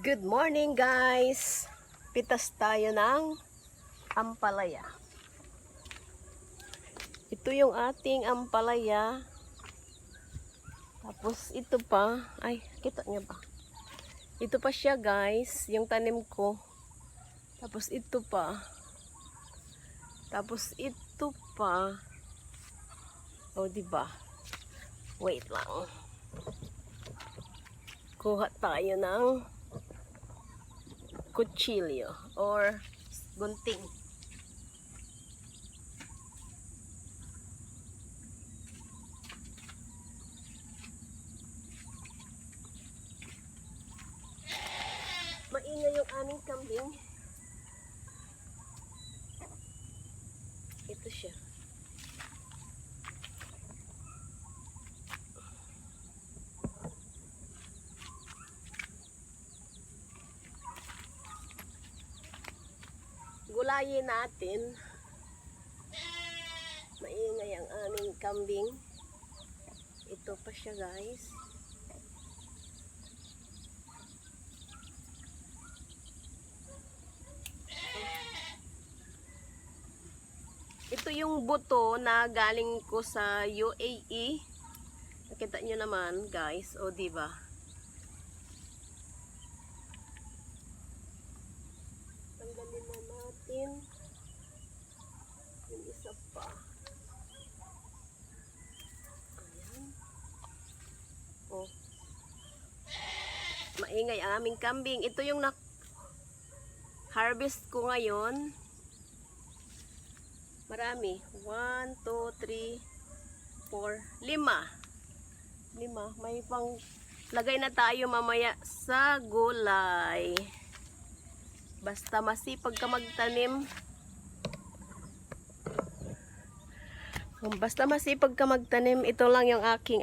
Good morning guys! Pitas tayo ng ampalaya. Ito yung ating ampalaya. Tapos ito pa. Ay, kita niyo ba? Ito pa siya guys. Yung tanim ko. Tapos ito pa. Tapos ito pa. O, diba? Wait lang. Kuha tayo ng kutsilyo or gunting. Maingay yung aming kambing. Ito siya. Gulayin natin. Maingay ang aming kambing. Ito pa siya guys. Ito yung buto na galing ko sa UAE. Nakita nyo naman guys. O diba? Tanggalin na natin. Yung isa pa. Ayan. O. Maingay ang aming kambing. Ito yung harvest ko ngayon. Marami. 1, 2, 3, 4, 5. May pang lagay na tayo mamaya sa gulay. Basta masipag ka magtanim. Basta masipag ka magtanim. Ito lang yung aking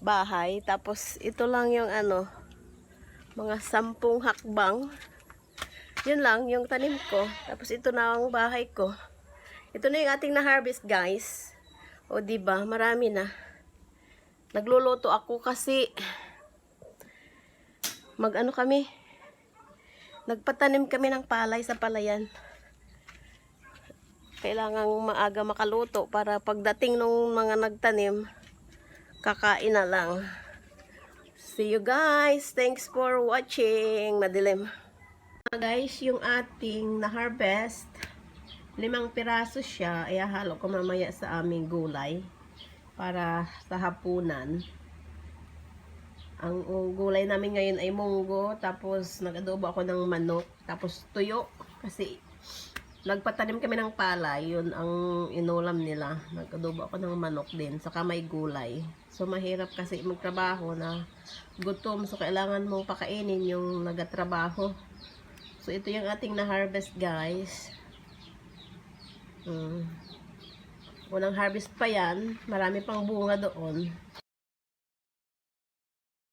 bahay. Tapos ito lang yung mga 10 hakbang. Yun lang yung tanim ko. Tapos ito na ang bahay ko. Ito na yung ating na-harvest guys. O diba, marami na. Nagluluto ako kasi nagpatanim kami ng palay sa palayan. Kailangang maaga makaluto para pagdating ng mga nagtanim, kakain na lang. See you guys. Thanks for watching. Madilim. Guys, yung ating na-harvest, 5 piraso siya. Ay halo ko mamaya sa aming gulay para sa hapunan. Ang gulay namin ngayon ay munggo, tapos nag-adobo ako ng manok, tapos tuyo kasi nagpatanim kami ng palay, yun ang inulam nila. Nag-adobo ako ng manok din, saka may gulay. So mahirap kasi magtrabaho na gutom, so kailangan mong pakainin yung nagatrabaho. So ito yung ating na-harvest guys. Unang harvest pa yan, marami pang bunga doon.